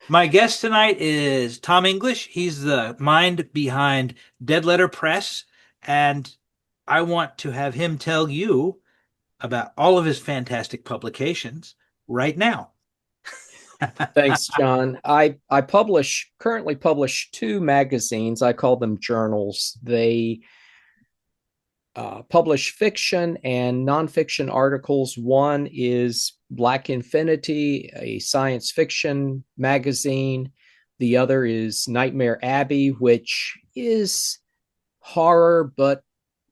My guest tonight is Tom English. He's the mind behind Dead Letter Press, and I want to have him tell you about all of his fantastic publications right now. Thanks, John. I currently publish two magazines. I call them journals. They publish fiction and nonfiction articles. One is Black Infinity, a science fiction magazine. The other is Nightmare Abbey, which is horror, but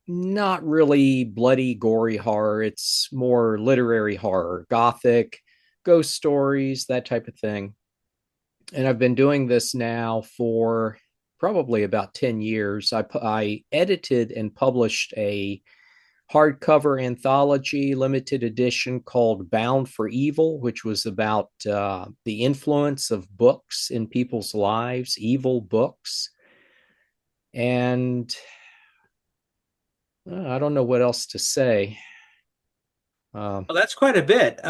not really bloody, gory horror. It's more literary horror, gothic, ghost stories, that type of thing. And I've been doing this now for probably about 10 years. I edited and published a hardcover anthology limited edition called Bound for Evil, which was about the influence of books in people's lives, evil books. And I don't know what else to say. Um, Well, that's quite a bit.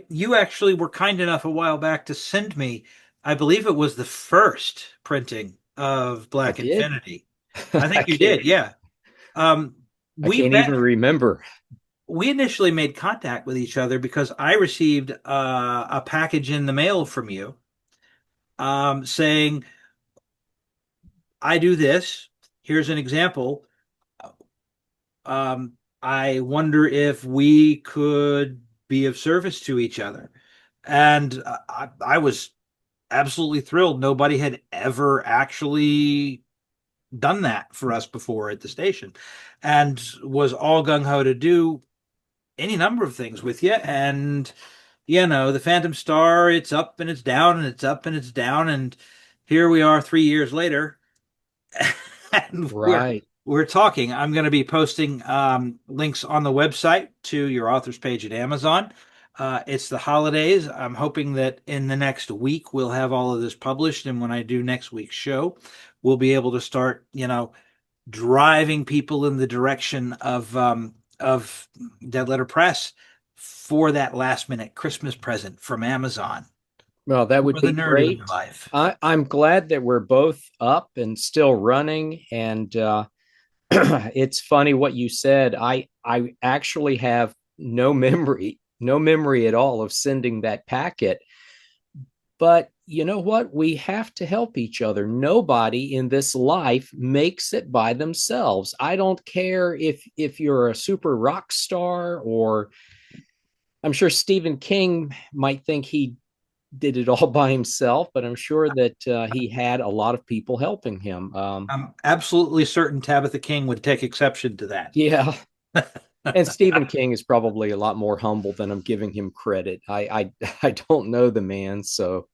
You actually were kind enough a while back to send me, I believe it was the first printing of I Black did. Infinity. I I think you can't. did, yeah. I We can't met. even remember. We initially made contact with each other because I received a package in the mail from you saying, I do this. Here's an example. I wonder if we could be of service to each other. And I was absolutely thrilled. Nobody had ever actually done that for us before at the station and was all gung ho to do any number of things with you. And, the Phantom Star, it's up and it's down and it's up and it's down. And here we are 3 years later. And we're Right. we're talking. I'm going to be posting links on the website to your author's page at Amazon. It's the holidays. I'm hoping that in the next week we'll have all of this published, and when I do next week's show, we'll be able to start, driving people in the direction of Dead Letter Press for that last minute Christmas present from Amazon Well, that would for the be nerd in great. your life. I'm glad that we're both up and still running. And it's funny what you said. I actually have no memory at all of sending that packet. But you know what? We have to help each other. Nobody in this life makes it by themselves. I don't care if you're a super rock star, or I'm sure Stephen King might think he did it all by himself, but I'm sure that he had a lot of people helping him. I'm absolutely certain Tabitha King would take exception to that. Yeah, and Stephen King is probably a lot more humble than I'm giving him credit. I don't know the man, so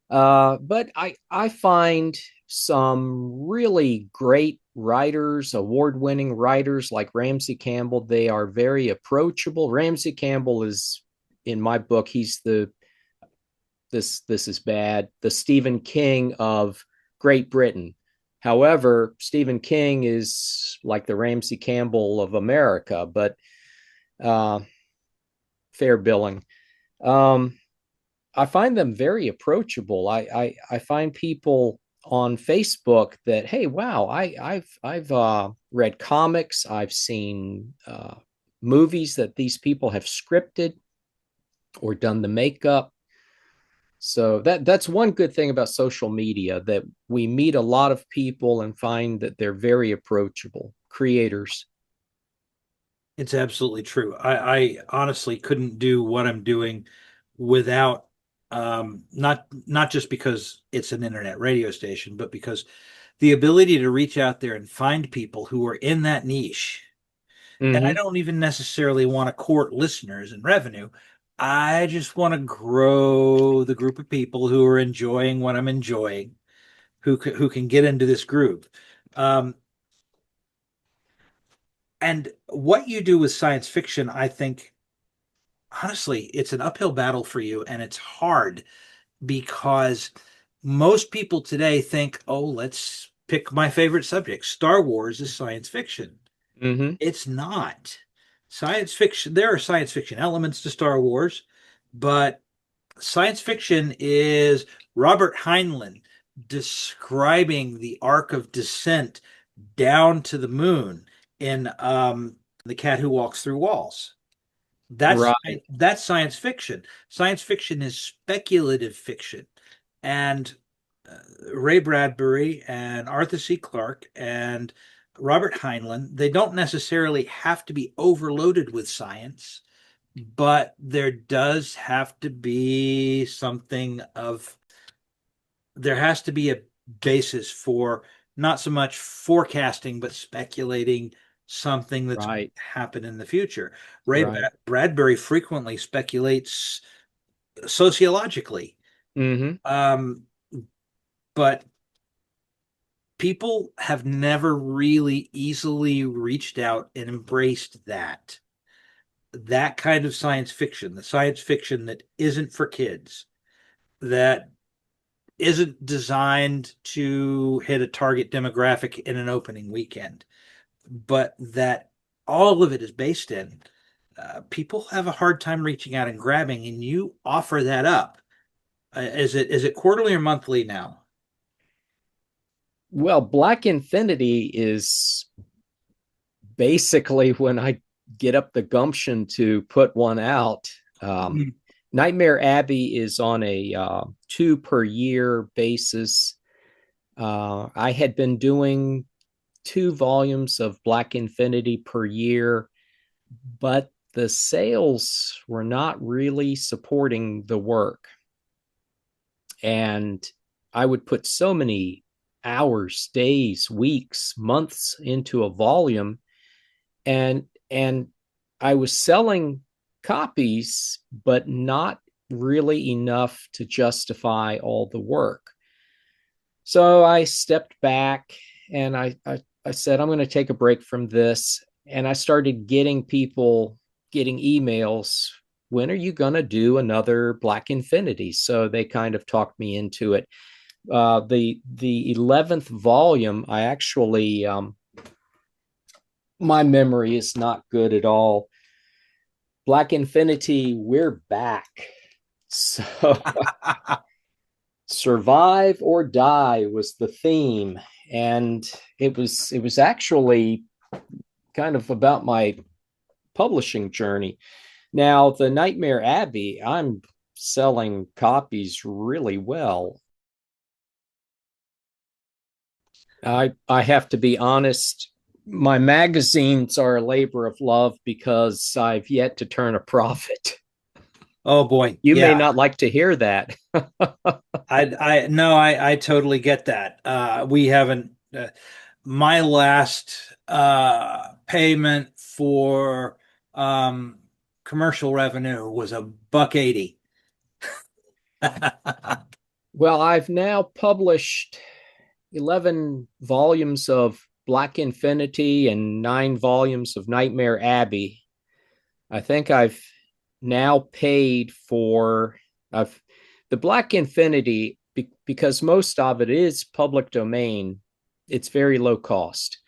but I find some really great writers, award-winning writers like Ramsey Campbell. They are very approachable. Ramsey Campbell is, in my book, he's the this is bad, the Stephen King of Great Britain. However, Stephen King is like the Ramsey Campbell of America, but uh, fair billing. Um, I find them very approachable. I find people on Facebook that, hey, wow, I've read comics, I've seen movies that these people have scripted or done the makeup. So that's one good thing about social media, that we meet a lot of people and find that they're very approachable creators. It's absolutely true. I honestly couldn't do what I'm doing without not just because it's an internet radio station, but because the ability to reach out there and find people who are in that niche. And I Mm-hmm. don't even necessarily want to court listeners and revenue. I just want to grow the group of people who are enjoying what I'm enjoying, who can get into this groove. Um, and what you do with science fiction, I think, honestly, it's an uphill battle for you, and it's hard because most people today think, oh, let's pick my favorite subject. Star Wars is science fiction. Mm-hmm. It's not. Science fiction, there are science fiction elements to Star Wars, but Science fiction is Robert Heinlein describing the arc of descent down to the moon in The Cat Who Walks Through Walls. That's Right. that's science fiction. Science fiction is speculative fiction. And Ray Bradbury and Arthur C. Clarke and Robert Heinlein, they don't necessarily have to be overloaded with science, but there does have to be something of there has to be a basis for not so much forecasting, but speculating something that's going Right. to happen in the future. Ray Right. Bradbury frequently speculates sociologically, Hmm. um, but people have never really easily reached out and embraced that kind of science fiction, the science fiction that isn't for kids, that isn't designed to hit a target demographic in an opening weekend, but that all of it is based in. People have a hard time reaching out and grabbing, and you offer that up. Is it quarterly or monthly now? Well, Black Infinity is basically when I get up the gumption to put one out. Mhm. Nightmare Abbey is on a 2 per year basis. I had been doing 2 volumes of Black Infinity per year, but the sales were not really supporting the work. And I would put so many hours, days, weeks, months into a volume, and I was selling copies, but not really enough to justify all the work. So I stepped back and I said, I'm going to take a break from this. And I started getting emails. When are you going to do another Black Infinity? So they kind of talked me into it. The 11th volume, I actually my memory is not good at all. Black Infinity, we're back. So survive or die was the theme, and it was actually kind of about my publishing journey. Now, the Nightmare Abbey, I'm selling copies really well. I have to be honest, my magazines are a labor of love because I've yet to turn a profit. Oh boy, You may yeah. not like to hear that. I no, I totally get that. We haven't. My last payment for commercial revenue was a buck 80. Well, I've now published 11 volumes of Black Infinity and 9 volumes of Nightmare Abbey. I think I've now paid for I've, the Black Infinity because most of it is public domain. It's very low cost.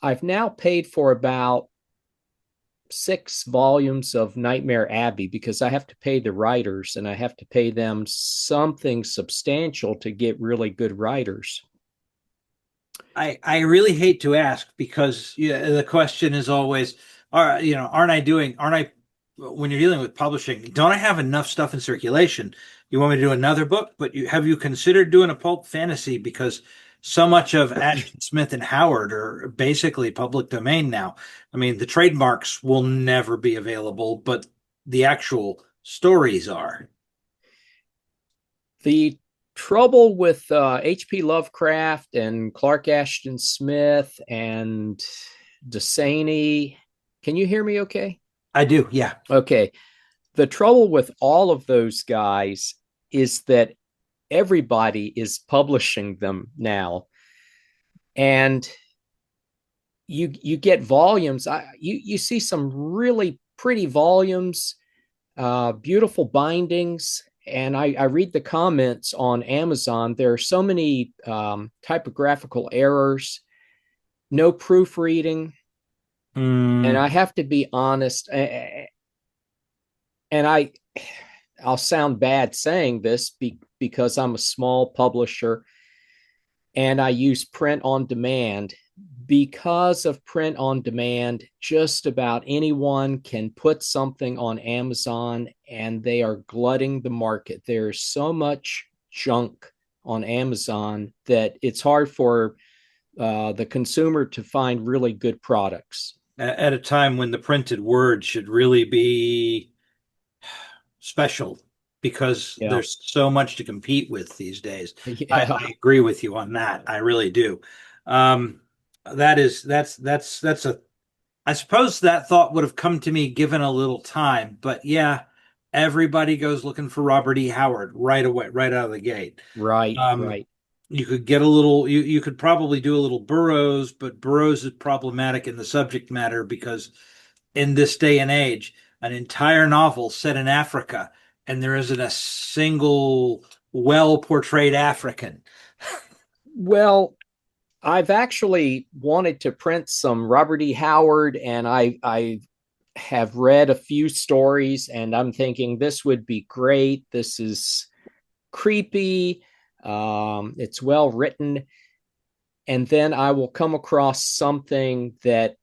I've now paid for about 6 volumes of Nightmare Abbey because I have to pay the writers and I have to pay them something substantial to get really good writers. I really hate to ask because yeah, the question is always, are aren't I when you're dealing with publishing, don't I have enough stuff in circulation? You want me to do another book, but have you considered doing a pulp fantasy because so much of Ashton Smith and Howard are basically public domain now. I mean, the trademarks will never be available, but the actual stories are. The trouble with H.P. Lovecraft and Clark Ashton Smith and Desaney. Can you hear me okay? I do, yeah. Okay. The trouble with all of those guys is that everybody is publishing them now. And you get volumes. You see some really pretty volumes, beautiful bindings, and I read the comments on Amazon. There are so many typographical errors, no proofreading, and Mm, I have to be honest. And I'll sound bad saying this because I'm a small publisher and I use print on demand. Because of print on demand, just about anyone can put something on Amazon and they are glutting the market. There's so much junk on Amazon that it's hard for the consumer to find really good products. At a time when the printed word should really be special because Yeah. there's so much to compete with these days. Yeah. I agree with you on that. I really do. Um, that's a I suppose that thought would have come to me given a little time, but yeah, everybody goes looking for Robert E. Howard right away, right out of the gate. Right. Um, Right. you could get a little, you could probably do a little Burroughs, but Burroughs is problematic in the subject matter because in this day and age, an entire novel set in Africa and there isn't a single well portrayed African. Well, I've actually wanted to print some Robert E. Howard, and I have read a few stories, and I'm thinking this would be great. This is creepy. It's well written, and then I will come across something that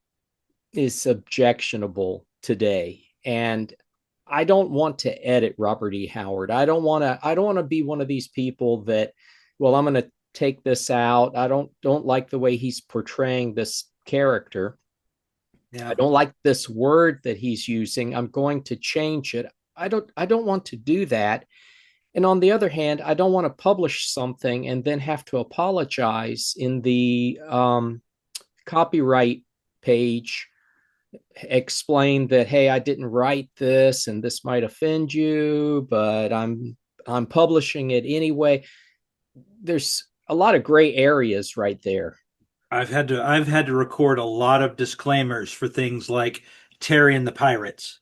is objectionable today, and I don't want to edit Robert E. Howard. I don't want to be one of these people that, well, I'm going to take this out. I don't like the way he's portraying this character. I Yeah. don't like this word that he's using. I'm going to change it. I don't want to do that. And on the other hand, I don't want to publish something and then have to apologize in the copyright page, explain that, hey, I didn't write this and this might offend you, but I'm publishing it anyway. There's a lot of gray areas right there. I've had to record a lot of disclaimers for things like Terry and the Pirates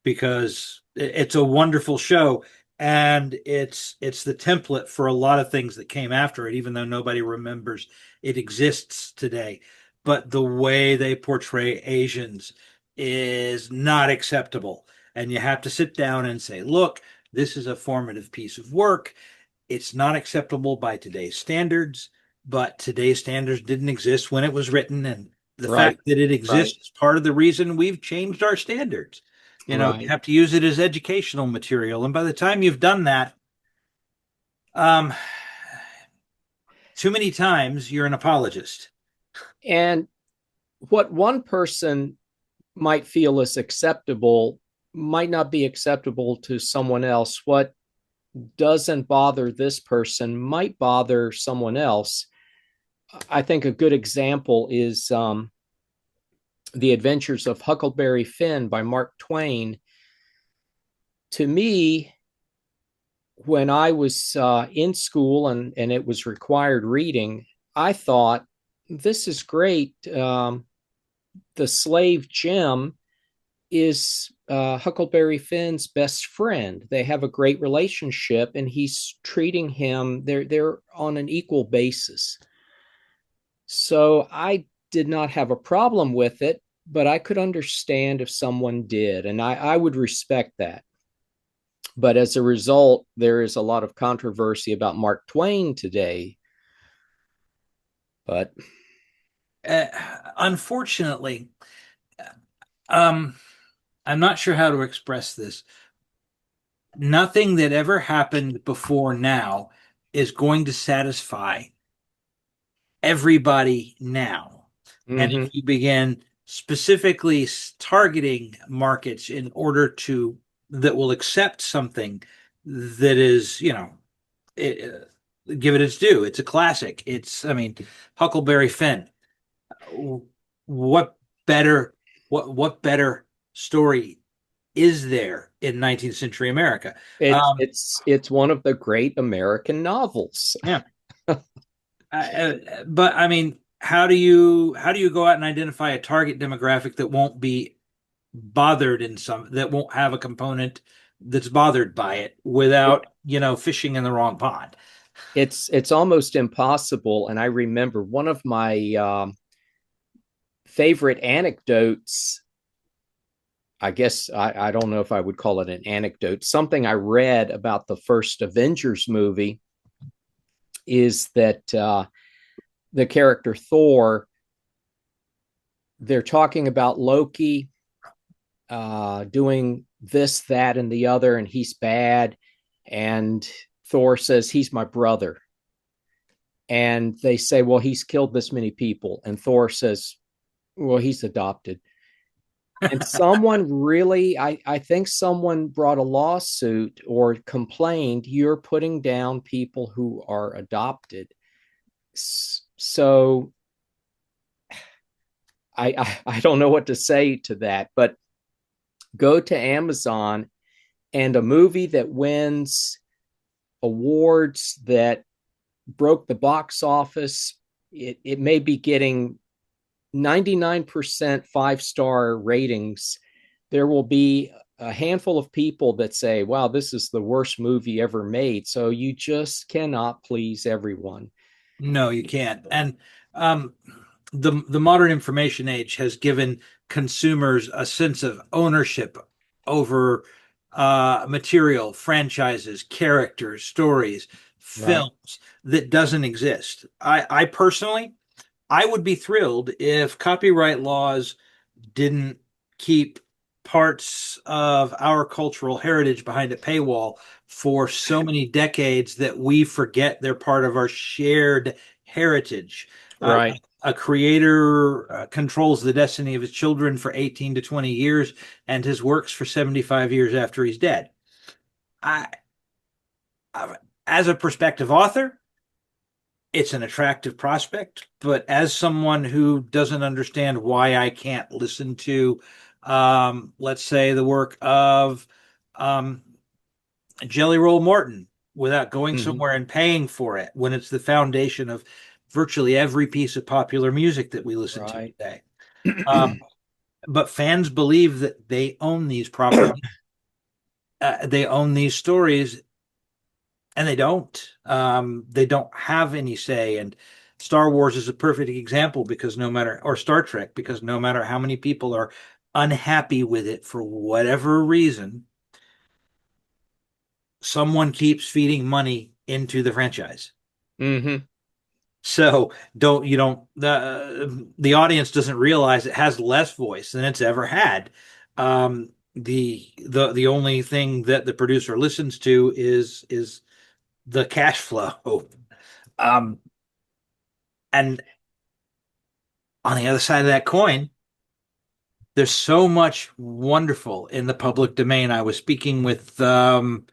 because it's a wonderful show and it's the template for a lot of things that came after it, even though nobody remembers it exists today. But the way they portray Asians is not acceptable. And you have to sit down and say, look, this is a formative piece of work. It's not acceptable by today's standards, but today's standards didn't exist when it was written. And the Right, fact that it right, exists is part of the reason we've changed our standards. You know, you right. have to use it as educational material. And by the time you've done that, um, too many times you're an apologist. And what one person might feel is acceptable might not be acceptable to someone else. What doesn't bother this person might bother someone else. I think a good example is The Adventures of Huckleberry Finn by Mark Twain. To me, when I was in school and it was required reading, I thought, this is great. The slave Jim is Huckleberry Finn's best friend. They have a great relationship, and he's treating him. They're on an equal basis. So I did not have a problem with it, but I could understand if someone did, and I would respect that. But as a result, there is a lot of controversy about Mark Twain today. But Uh, Unfortunately, um, I'm not sure how to express this. Nothing that ever happened before now is going to satisfy everybody now. And mm-hmm, if you begin specifically targeting markets in order to that will accept something that is, you know, give it its due. It's a classic. I mean, Huckleberry Finn. What better, what better story is there in 19th century America? it's one of the great American novels. Yeah, but I mean, how do you go out and identify a target demographic that won't be bothered in some that won't have a component that's bothered by it without, you know, fishing in the wrong pond? It's almost impossible. And I remember one of my favorite anecdotes. I guess I don't know if I would call it an anecdote. Something I read about the first Avengers movie is that the character Thor, they're talking about Loki doing this, that, and the other, and he's bad. And Thor says, he's my brother. And they say, well, he's killed this many people. And Thor says, well, he's adopted. And someone really, I think someone brought a lawsuit or complained, you're putting down people who are adopted. So I don't know what to say to that, but go to Amazon, and a movie that wins awards, that broke the box office, it may be getting 99% 5-star ratings. There will be a handful of people that say, wow, this is the worst movie ever made. So you just cannot please everyone. No, you can't. And um, the modern information age has given consumers a sense of ownership over material, franchises, characters, stories, Right. films that doesn't exist. I personally, I would be thrilled if copyright laws didn't keep parts of our cultural heritage behind a paywall for so many decades that we forget they're part of our shared heritage. Uh, Right. a creator controls the destiny of his children for 18 to 20 years and his works for 75 years after he's dead. I, as a prospective author, it's an attractive prospect, but as someone who doesn't understand why I can't listen to, let's say, the work of um, Jelly Roll Morton without going Mm-hmm. somewhere and paying for it, when it's the foundation of virtually every piece of popular music that we listen to Right. today. Um, but fans believe that they own these properties, they own these stories, and they don't. They don't have any say. And Star Wars is a perfect example, because no matter, or Star Trek, because no matter how many people are unhappy with it for whatever reason, someone keeps feeding money into the franchise. Mm-hmm. So don't you don't the audience doesn't realize it has less voice than it's ever had. The only thing that the producer listens to is the cash flow. Um, and on the other side of that coin, there's so much wonderful in the public domain. I was speaking with who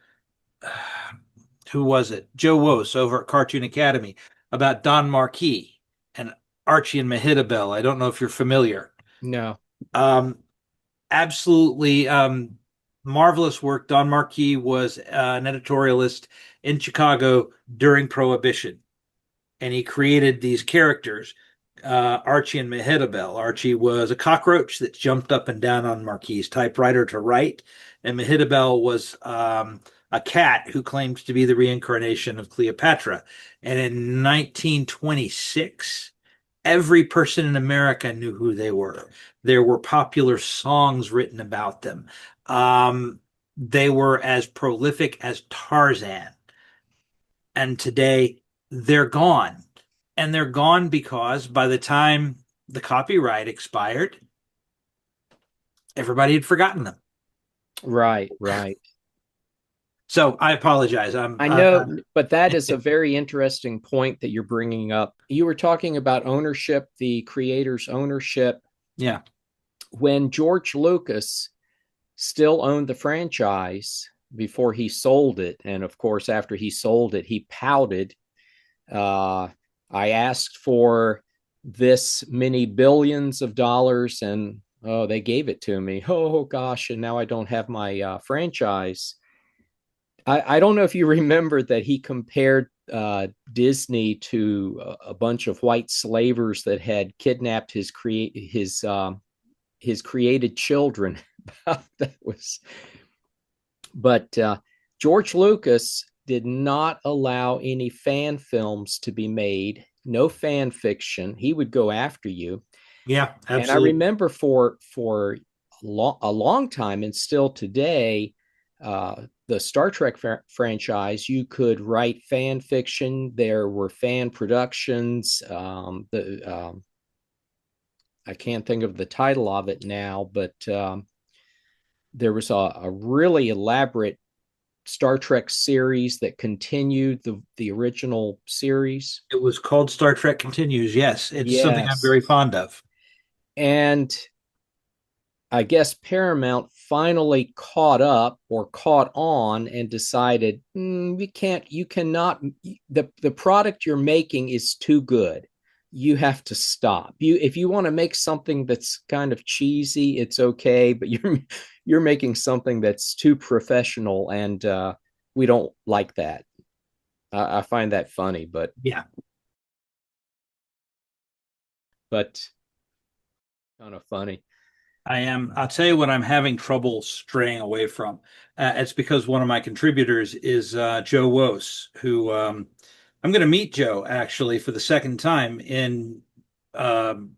was it? Joe Wose over at Cartoon Academy about Don Marquis and Archie and Mehitabel. I don't know if you're familiar. No. Um, absolutely marvelous work. Don Marquis was an editorialist in Chicago during Prohibition, and he created these characters, Archie and Mehitabel. Archie was a cockroach that jumped up and down on Marquis' typewriter to write, and Mehitabel was a cat who claimed to be the reincarnation of Cleopatra. And in 1926, every person in America knew who they were. There were popular songs written about them. They were as prolific as Tarzan. And today they're gone. And they're gone because by the time the copyright expired, everybody had forgotten them. Right. Right. So I apologize. I know, but that is a very interesting point that you're bringing up. You were talking about ownership, the creator's ownership. Yeah. When George Lucas still owned the franchise before he sold it, and of course, after he sold it, he pouted. I asked for this many billions of dollars, and oh, they gave it to me. Oh gosh, and now I don't have my franchise. I don't know if you remember that he compared Disney to a bunch of white slavers that had kidnapped his created children. That was, but George Lucas did not allow any fan films to be made. No fan fiction. He would go after you. Yeah, And I absolutely. remember for a long time, and still today, the Star Trek franchise, you could write fan fiction. There were fan productions. I can't think of the title of it now, but there was a really elaborate Star Trek series that continued the original series. It was called Star Trek Continues. Yes, it's something I'm Yes. very fond of. And I guess Paramount finally caught up or caught on and decided, you cannot, the product you're making is too good. You have to stop. If you want to make something that's kind of cheesy, it's okay, but you're making something that's too professional, and we don't like that. I find that funny, Yeah, but kind of funny. I am. I'll tell you what I'm having trouble straying away from. It's because one of my contributors is Joe Wos, who I'm going to meet Joe actually for the second time in um,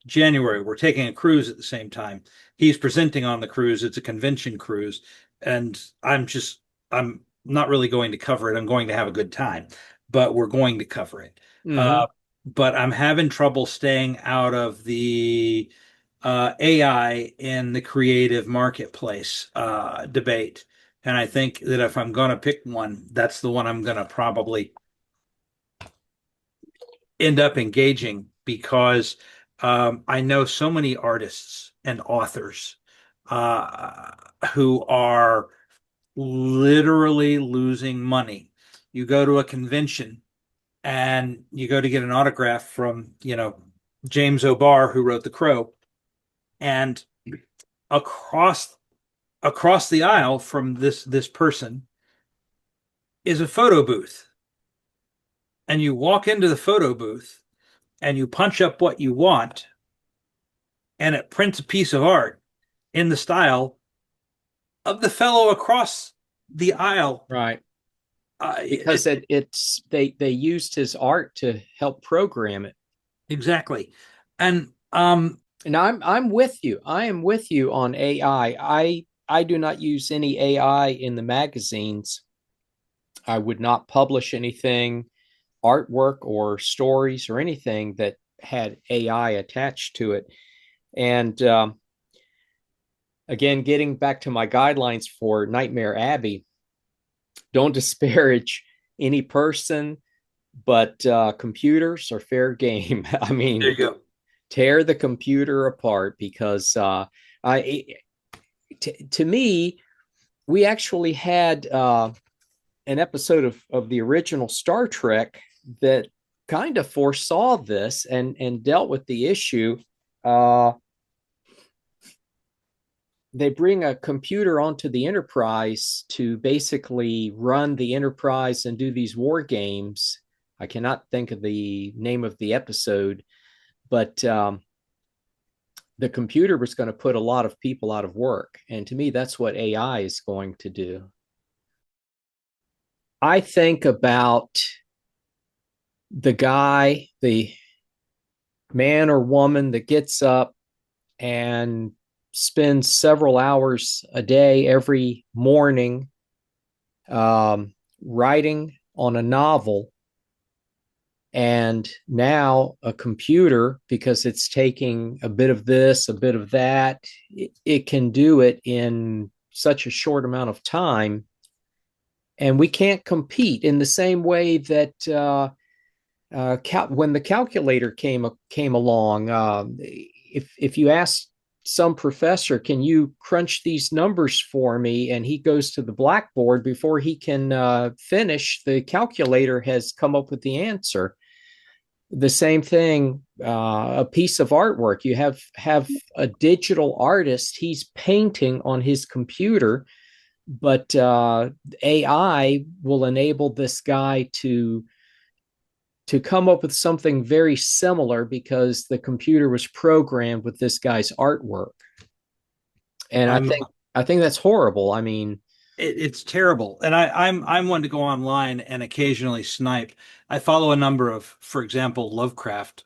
January. We're taking a cruise at the same time. He's presenting on the cruise. It's a convention cruise, and I'm not really going to cover it. I'm going to have a good time, but we're going to cover it. Mm-hmm. Uh, but I'm having trouble staying out of the AI in the creative marketplace debate. And I think that if I'm going to pick one, that's the one I'm going to probably end up engaging because I know so many artists and authors uh, who are literally losing money. You go to a convention and you go to get an autograph from, James O'Barr, who wrote The Crow, and across the aisle from this person is a photo booth. And you walk into the photo booth and you punch up what you want, and it prints a piece of art in the style of the fellow across the aisle. Right. Because they used his art to help program it. Exactly. And And I'm with you. I am with you on AI. I do not use any AI in the magazines. I would not publish anything, artwork or stories or anything that had AI attached to it. And again, getting back to my guidelines for Nightmare Abbey, don't disparage any person, but computers are fair game. I there mean, you go. tear the computer apart because to me, we actually had an episode of the original Star Trek that kind of foresaw this and dealt with the issue. Uh, they bring a computer onto the Enterprise to basically run the Enterprise and do these war games. I cannot think of the name of the episode, but the computer was going to put a lot of people out of work. And to me, that's what AI is going to do. I think about the man or woman that gets up and spends several hours a day every morning writing on a novel. And now a computer, because it's taking a bit of this, a bit of that, it can do it in such a short amount of time. And we can't compete in the same way that when the calculator came along. If you ask some professor, can you crunch these numbers for me? And he goes to the blackboard before he can finish, the calculator has come up with the answer. The same thing, a piece of artwork. You have a digital artist, he's painting on his computer, but AI will enable this guy to come up with something very similar because the computer was programmed with this guy's artwork. And I'm I think that's horrible. I mean, it's terrible. And I'm one to go online and occasionally snipe. I follow a number of, for example, Lovecraft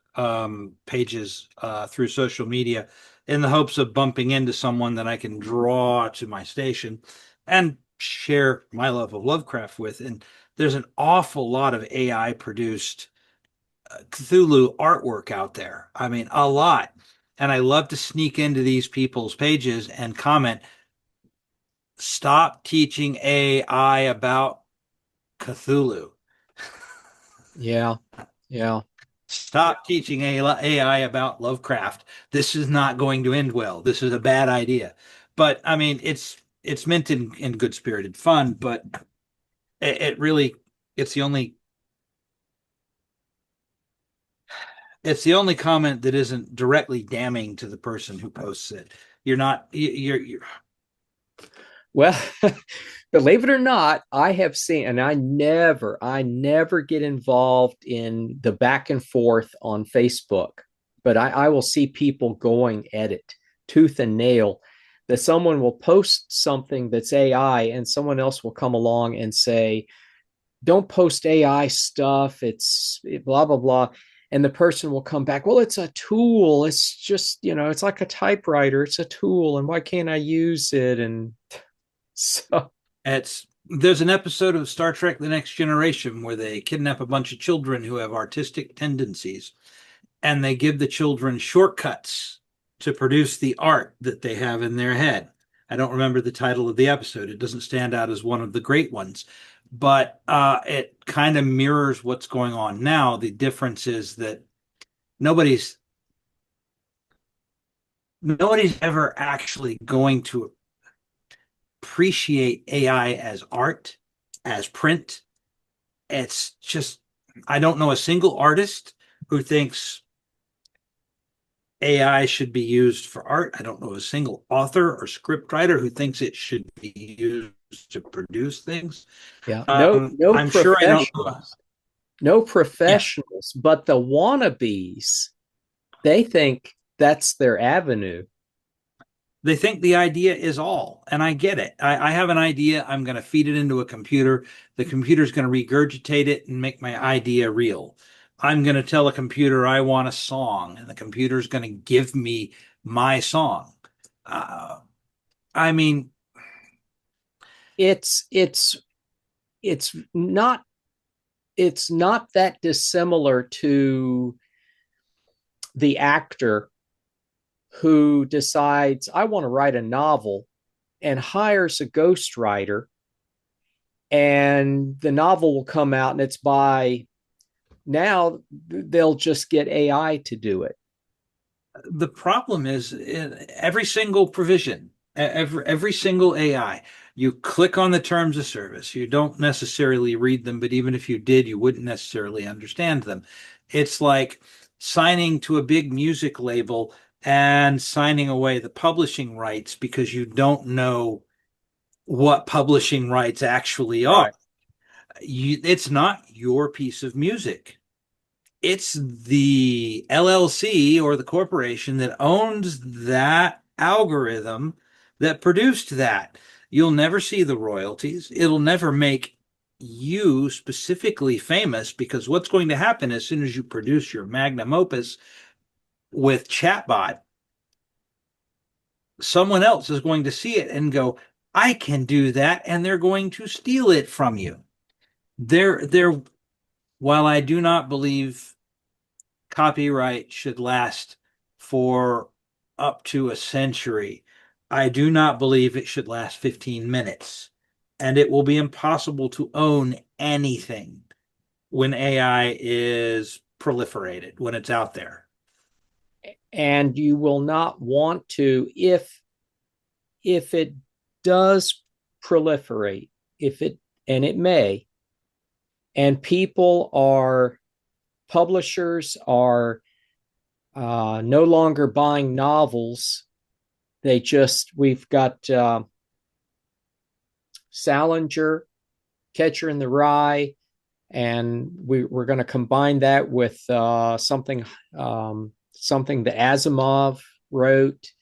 pages through social media, in the hopes of bumping into someone that I can draw to my station and share my love of Lovecraft with. And there's an awful lot of AI produced Cthulhu artwork out there. I mean, a lot. And I love to sneak into these people's pages and comment, stop teaching AI about Cthulhu. Yeah. Yeah. Stop teaching AI about Lovecraft. This is not going to end well. This is a bad idea. But I mean, it's meant in good spirited fun, but it really it's the only it's the only comment that isn't directly damning to the person who posts it. You're not you're Well, believe it or not, I have seen, and I never get involved in the back and forth on Facebook, but I will see people going at it tooth and nail. That someone will post something that's AI, and someone else will come along and say, "Don't post AI stuff. It's blah blah blah." And the person will come back, well, it's a tool. It's just, it's like a typewriter. It's a tool. And why can't I use it? And so, it's there's an episode of Star Trek The Next Generation where they kidnap a bunch of children who have artistic tendencies and they give the children shortcuts to produce the art that they have in their head. I don't remember the title of the episode. It doesn't stand out as one of the great ones, but it kind of mirrors what's going on now. The difference is that nobody's nobody's ever actually going to appreciate AI as art, as print. It's just, I don't know a single artist who thinks AI should be used for art. I don't know a single author or script writer who thinks it should be used to produce things. yeah, no I'm sure I don't know. professionals, no Yeah, professionals, but the wannabes, they think that's their avenue. they think the idea is all, and I get it. I have an idea. I'm going to feed it into a computer. The computer's going to regurgitate it and make my idea real. I'm going to tell a computer I want a song, and the computer's going to give me my song. Uh, I mean, It's it's it's not it's not that dissimilar to the actor who decides I want to write a novel and hires a ghostwriter, and the novel will come out and it's by now they'll just get AI to do it. the problem is in every single provision, every single AI. You click on the terms of service. You don't necessarily read them, but even if you did, you wouldn't necessarily understand them. It's like signing to a big music label and signing away the publishing rights because you don't know what publishing rights actually are. Right. It's not your piece of music. It's the LLC or the corporation that owns that algorithm that produced that. You'll never see the royalties. It'll never make you specifically famous because what's going to happen as soon as you produce your magnum opus with chatbot, someone else is going to see it and go, I can do that, and they're going to steal it from you. They're while I do not believe copyright should last for up to a century, I do not believe it should last 15 minutes. And it will be impossible to own anything when AI is proliferated, when it's out there. And you will not want to, if it does proliferate, if it and it may, and people are publishers are no longer buying novels. We've got Salinger, Catcher in the Rye, and we're going to combine that with something that Asimov wrote,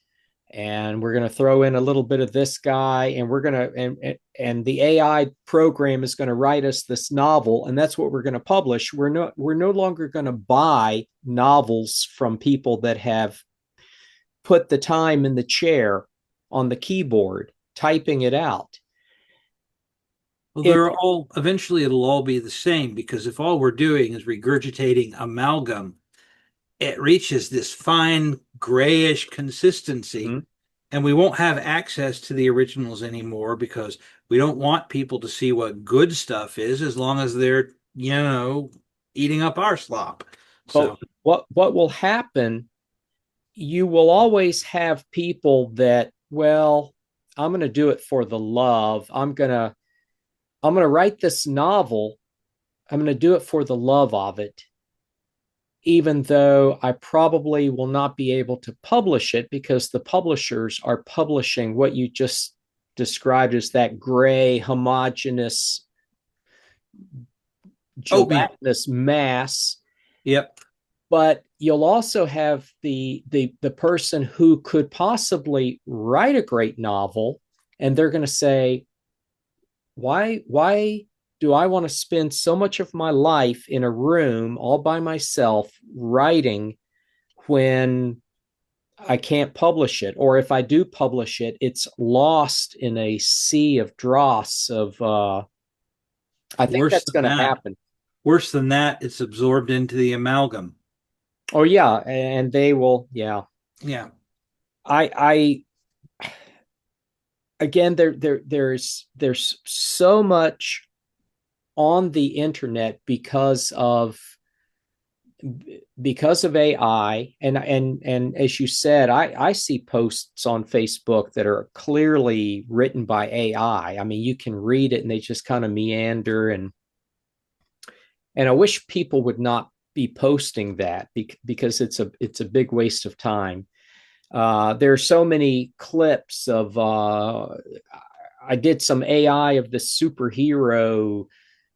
and we're going to throw in a little bit of this guy, and we're going to and the AI program is going to write us this novel, and that's what we're going to publish. We're no longer going to buy novels from people that have put the time in the chair on the keyboard, typing it out. Well, It, they're all eventually it'll all be the same because if all we're doing is regurgitating amalgam, it reaches this fine grayish consistency, and we won't have access to the originals anymore because we don't want people to see what good stuff is as long as they're, eating up our slop. but So, what will happen, you will always have people that, well, I'm going to do it for the love. I'm going to write this novel. I'm going to do it for the love of it, even though I probably will not be able to publish it because the publishers are publishing what you just described as that gray, homogeneous, oatmeal. gelatinous mass. Yep. But you'll also have the person who could possibly write a great novel, and they're going to say, why do I want to spend so much of my life in a room all by myself writing when I can't publish it? Or if I do publish it, it's lost in a sea of dross of I think Worse that's than going to that. happen. Worse than that, it's absorbed into the amalgam. Oh yeah, and they will, yeah. Yeah. I again, there's so much on the internet because of AI, and as you said, I see posts on Facebook that are clearly written by AI. I mean, you can read it and they just kind of meander, and I wish people would not be posting that because it's a big waste of time. There are so many clips of I did some AI of the superhero.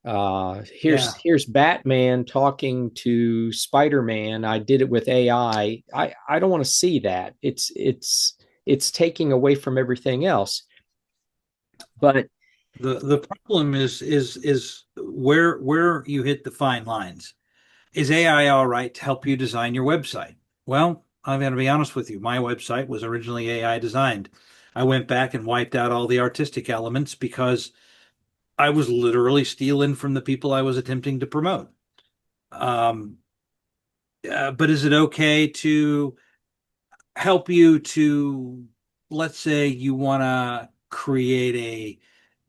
Here's Yeah. here's Batman talking to Spider-Man. I did it with AI. I don't want to see that. It's taking away from everything else. But The problem is where you hit the fine lines. Is AI all right to help you design your website? Well, I'm going to be honest with you. My website was originally AI designed. I went back and wiped out all the artistic elements because I was literally stealing from the people I was attempting to promote. Um, but is it okay to help you to, let's say you want to create a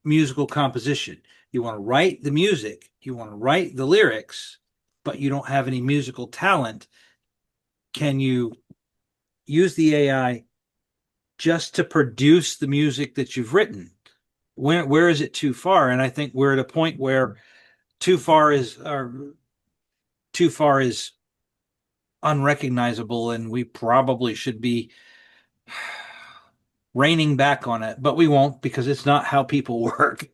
musical composition? You want to write the music, you want to write the lyrics, but you don't have any musical talent. Can you use the AI just to produce the music that you've written? Where is it too far? And I think we're at a point where too far is or too far is unrecognizable, and we probably should be reining back on it, but we won't because it's not how people work.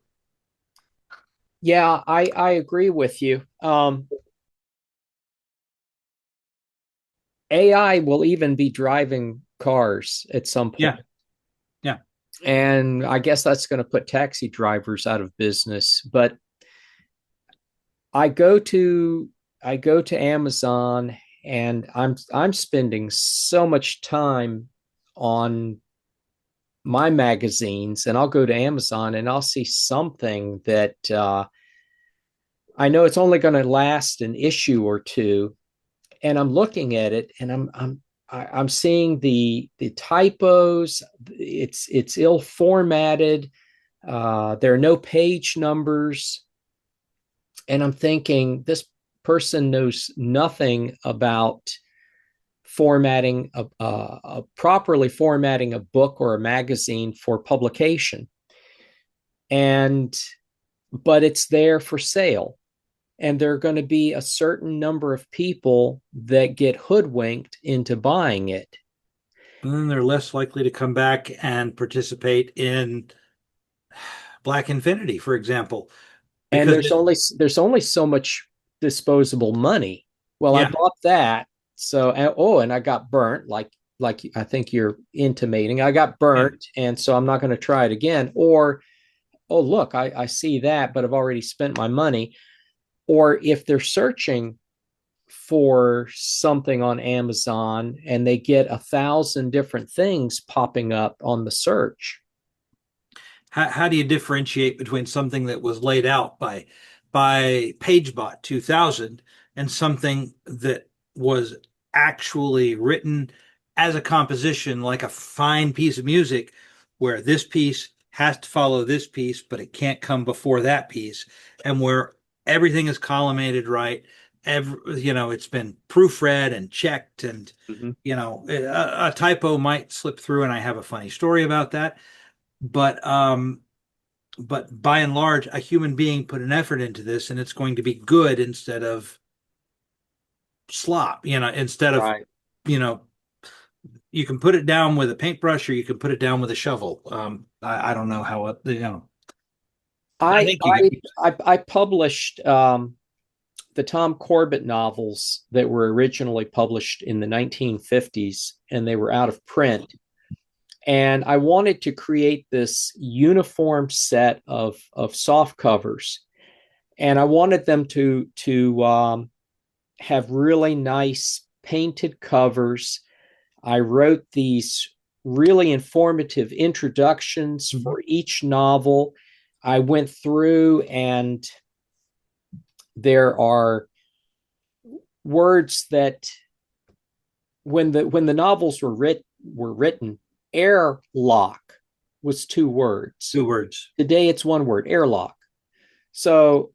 yeah, I agree with you. AI will even be driving cars at some Yeah, point. yeah. And I guess that's going to put taxi drivers out of business. But I go to I go to Amazon and I'm spending so much time on my magazines, and I'll go to Amazon and I'll see something that I know it's only going to last an issue or two, and I'm looking at it and I'm seeing the typos. It's ill formatted. There are no page numbers, and I'm thinking this person knows nothing about formatting properly formatting a book or a magazine for publication, and but it's there for sale, and there are going to be a certain number of people that get hoodwinked into buying it. And then they're less likely to come back and participate in Black Infinity, for example, And because there's only so much disposable money. Well, I yeah, bought that, so and I got burnt, like I think you're intimating. I got yeah, burnt, and so I'm not going to try it again. Or, oh look, I see that, but I've already spent my money. Or if they're searching for something on Amazon and they get 1,000 different things popping up on the search. How do you differentiate between something that was laid out by PageBot 2000 and something that was actually written as a composition, like a fine piece of music, where this piece has to follow this piece, but it can't come before that piece, and where everything is collimated right. It's been proofread and checked, and Mhm. a typo might slip through, and I have a funny story about that. But by and large, a human being put an effort into this, and it's going to be good instead of slop. Instead of Right. you know, you can put it down with a paintbrush or you can put it down with a shovel. I don't know how I I think you get. I published the Tom Corbett novels that were originally published in the 1950s, and they were out of print. And I wanted to create this uniform set of soft covers, and I wanted them to have really nice painted covers. I wrote these really informative introductions for each novel. I went through, and there are words that when the novels were written, airlock was 2 words. 2 words. Today it's 1 word, airlock. So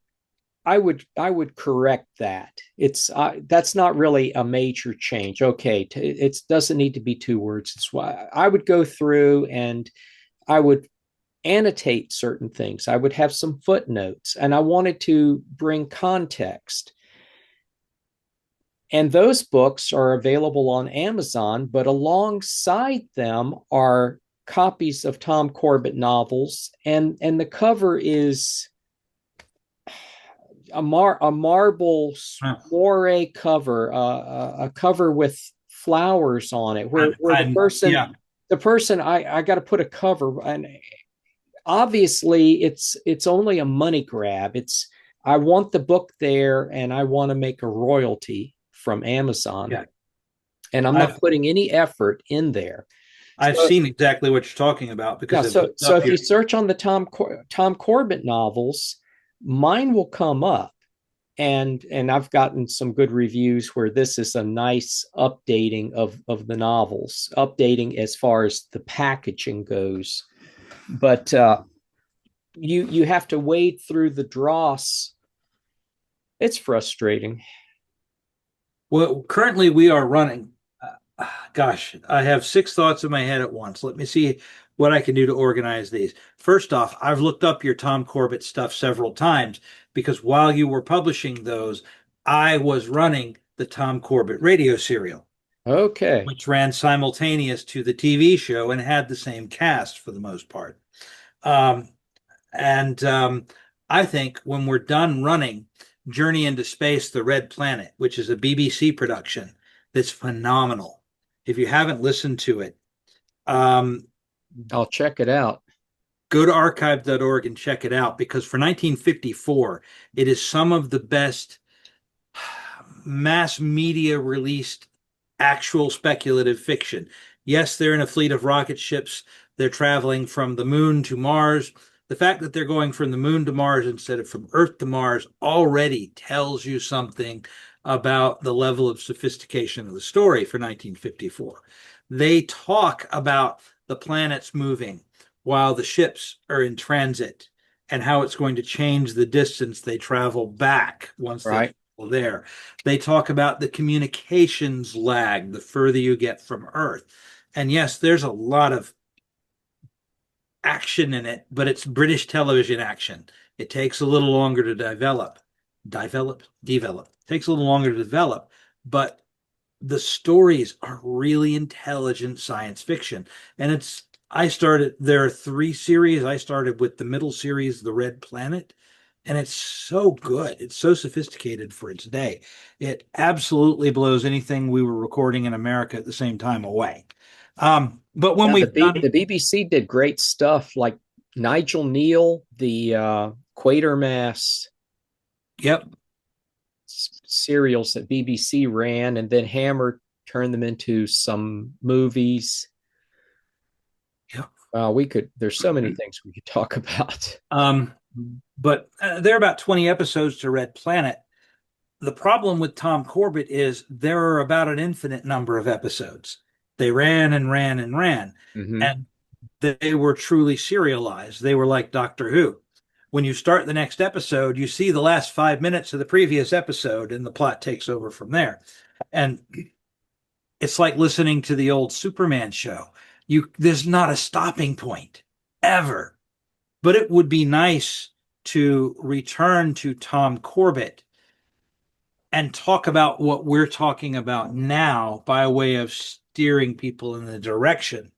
I would correct that. It's that's not really a major change. Okay, it doesn't need to be 2 words. It's why I would go through and I would annotate certain things. I would have some footnotes, and I wanted to bring context. And those books are available on Amazon, but alongside them are copies of Tom Corbett novels, and the cover is a marble Huh. soiree cover, a cover with flowers on it, where the person Yeah, the person I got to put a cover, and obviously it's only a money grab. It's I want the book there, and I want to make a royalty from Amazon, yeah. and I'm not I've putting any effort in there. I've So seen exactly what you're talking about yeah, because I've looked so up if you your. search on the Tom Corbett novels, mine will come up, and I've gotten some good reviews where this is a nice updating of the novels, updating as far as the packaging goes. But you have to wade through the dross. It's frustrating. Well, currently we are running. Gosh, I have 6 thoughts in my head at once. Let me see what I can do to organize these. First off, I've looked up your Tom Corbett stuff several times because while you were publishing those, I was running the Tom Corbett radio serial, Okay. which ran simultaneous to the TV show and had the same cast for the most part. Um, and I think when we're done running Journey into Space, The Red Planet, which is a BBC production that's phenomenal. If you haven't listened to it, um, I'll check it out. go to archive.org and check it out because for 1954, it is some of the best mass media released actual speculative fiction. Yes, they're in a fleet of rocket ships. They're traveling from the moon to Mars. The fact that they're going from the moon to Mars instead of from Earth to Mars already tells you something about the level of sophistication of the story for 1954. They talk about the planets moving while the ships are in transit and how it's going to change the distance they travel back once they Right. travel there. They talk about the communications lag the further you get from Earth. And yes, there's a lot of action in it, but it's British television action. It takes a little longer to develop. It takes a little longer to develop, but the stories are really intelligent science fiction. And there are 3 series. I started with the middle series, The Red Planet, and it's so good. It's so sophisticated for its day. It absolutely blows anything we were recording in America at the same time away. But when Yeah, we've done, the BBC did great stuff, like Nigel Neal, the Quatermass yep, serials that BBC ran, and then Hammer turned them into some movies. Yeah. There's so many things we could talk about. Um, but there are about 20 episodes to Red Planet. The problem with Tom Corbett is there are about an infinite number of episodes. They ran and ran and ran, Mm-hmm. and they were truly serialized. They were like Doctor Who. When you start the next episode, you see the last 5 minutes of the previous episode, and the plot takes over from there. And it's like listening to the old Superman show. There's not a stopping point ever. But it would be nice to return to Tom Corbett and talk about what we're talking about now by way of steering people in the direction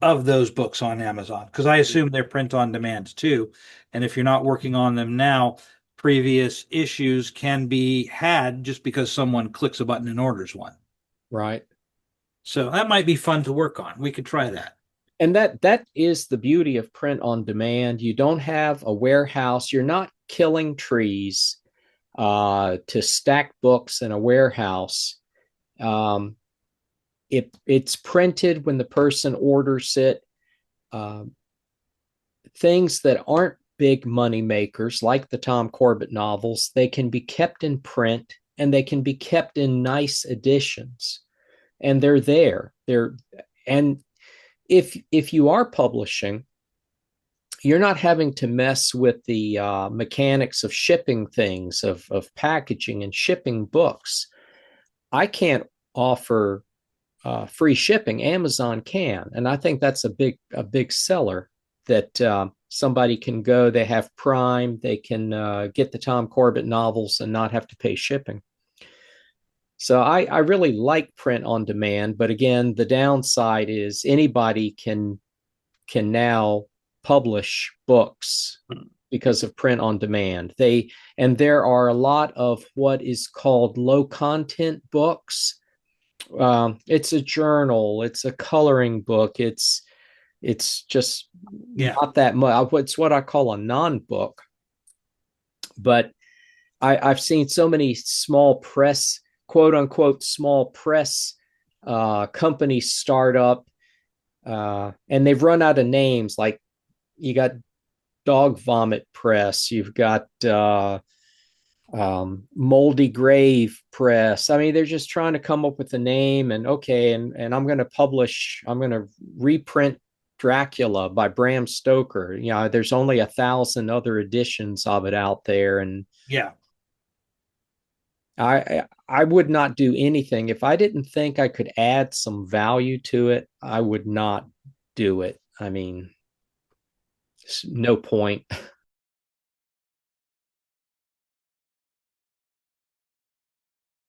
of those books on Amazon. Because I assume they're print on demand too. And if you're not working on them now, previous issues can be had just because someone clicks a button and orders one. Right. So that might be fun to work on. We could try that. And that is the beauty of print on demand. You don't have a warehouse. You're not killing trees to stack books in a warehouse. Um, it's printed when the person orders it. Things that aren't big money makers, like the Tom Corbett novels, they can be kept in print and they can be kept in nice editions, and they're there. And if you are publishing, you're not having to mess with the mechanics of shipping things, of packaging and shipping books. I can't offer free shipping. Amazon can, and I think that's a big seller. That somebody can go, they have Prime, they can get the Tom Corbett novels and not have to pay shipping. So I really like print on demand, but again, the downside is anybody can now publish books because of print on demand. There are a lot of what is called low content books. It's a journal, it's a coloring book, it's just not that much. It's what I call a non-book. But I've seen so many small press, quote unquote, small press companies start up, and they've run out of names. Like you got Dog Vomit Press, you've got Moldy Grave Press. I mean, they're just trying to come up with a name, and okay, and I'm going to reprint Dracula by Bram Stoker. You know, there's only 1,000 other editions of it out there, and Yeah. I would not do anything if I didn't think I could add some value to it. I would not do it. I mean, no point.